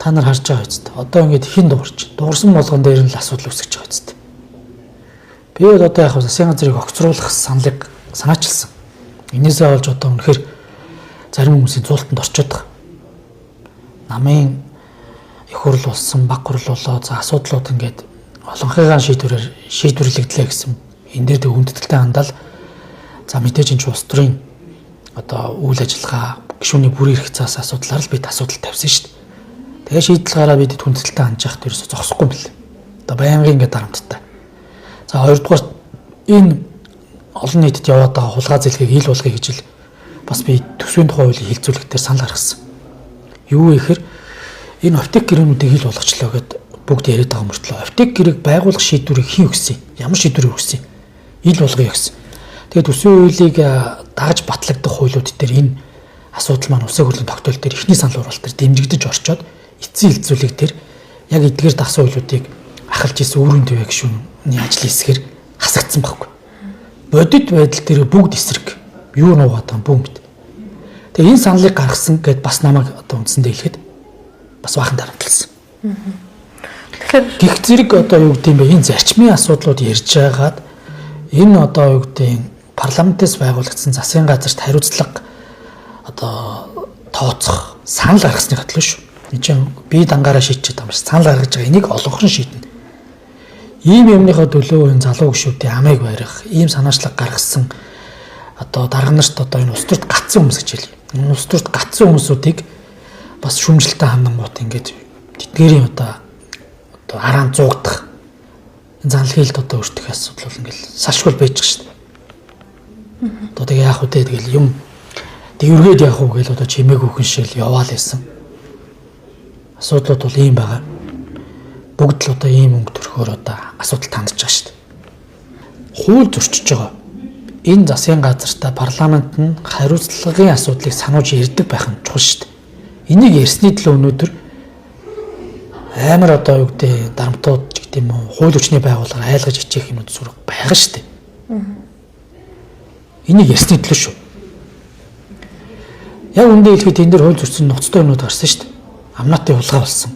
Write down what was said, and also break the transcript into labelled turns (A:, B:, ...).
A: та нар харж байгаа үст. Одоо ингээд хин дуурч. Дуурсан болгон дээр нь л асуудал үүсгэж байгаа үст. Би одоо яг засгийн газрыг огцруулах саналыг санаачилсан. Энээсээ олж одоо үнэхээр зарим хүмүүсийн зуултанд орчод байгаа. Намын их хурл болсон, баг хурл болоо за асуудлууд ингээд олонхыгаа шийдвэрлэгдлээ гэсэн. Энэ дээр тэг хүндэтгэлтэй хандаад за мэдээж энэ улс төрийн одоо үйл ажиллагаа гишүүний бүрийн эрх заас асуудлаар л бид асуудал тавьсан шүү дээ. Тэгээ шийдэл гараа бид хүндэтгэлтэй хандж явах ерөөсө зогсохгүй юм бэл. Одоо байнгын ингээд дарамттай. За хоёрдугаар энэ олон нийтэд яваад байгаа хулгай зэлхийг ил болгоё гэж л бас би төсвийн тухай хуулийн хилцүүлэг дээр санал гаргасан. Юу вэ гэхээр энэ аптек гэрээнүүдийг ил болгочлоо гэд бүгд яриад байгаа мөртлөө аптек гэрээг байгуулах шийдвэрийг хэн өгсөн? Ямар шийдвэрийг өгсөн? Ил болгоё гэсэн. Тэгээд төсвийн хуулийг дагаж батлагдах хуулиуд дээр энэ асуудал маань улсын хурлын тогтоол дээр эхний санал хураалт дээр дэмжигдэж орчоод эцсийн хилцүүлэг дээр яг эдгээр дагсан хуулиудыг ахалж исэн өөрийн төвөө гишүүний ажлын хэсгээр хасагдсан байхгүй. Бодит байдал дээр бүгд эсрэг юу нуугаад байгаа бүгд. Тэгээ энэ саналыг гаргасан гэд бас намайг одоо үндсэндээ хэлэхэд бас баахан дарамтлсан. Тэгэхээр гих зэрэг одоо юу гэдэм бэ энэ зарчмын асуудлууд ярьж байгаад энэ одоо юу гэдэм парламентээс байгуулагдсан засгийн газарт хариуцлага одоо тооцох санал гаргасны хатлаа шүү. Энд чинь би дангаараа шийдчихэд байгаа юм шиг санал гаргаж байгаа энийг олонхон шийднэ. Ийм юмныхаа төлөө энэ залуу гишүүдийн амийг барих, ийм санаачлаг гаргасан одоо дарга нарт одоо энэ улс төрт гацсан хүмүүс гэж хэлээ. Энэ улс төрт гацсан хүмүүсүүдийг бас шүүмжлэлтэй хандангууд ингээд тэдгээрийн одоо араан зуугдах энэ занлхийлд одоо өртөх асуудал бол ингээд салшгүй байж байгаа шүү дээ. Одоо тэгээ яах вэ тэгэл юм дэвргээд яах вэ гэж одоо чимээг өгөн шил яваал байсан. Асуудлууд бол ийм байгаа. Бүгд л одоо ийм өнгө төрхөөр одоо асуудал тандж байгаа шүү дээ. Хууль зөрчиж байгаа. Энэ засгийн газартаа парламент нь хариуцлагын асуудлыг сануулж ярьдаг байх нь чухал шүү дээ. Энийг ярьсны төлөө өнөөдөр амар одоо юу гэдэг дарамтууд ч гэдэм үү хууль хүчний байгууллага айлгаж ичээх юмуд сурах байгаа шүү дээ. Энийг ярьсны төлөө шүү. Яг үндэ хэлэхэд энэ дэр хууль зөрчсөн ноцтой юмуд гарсан шүү дээ. Амнаатын хулгай болсон.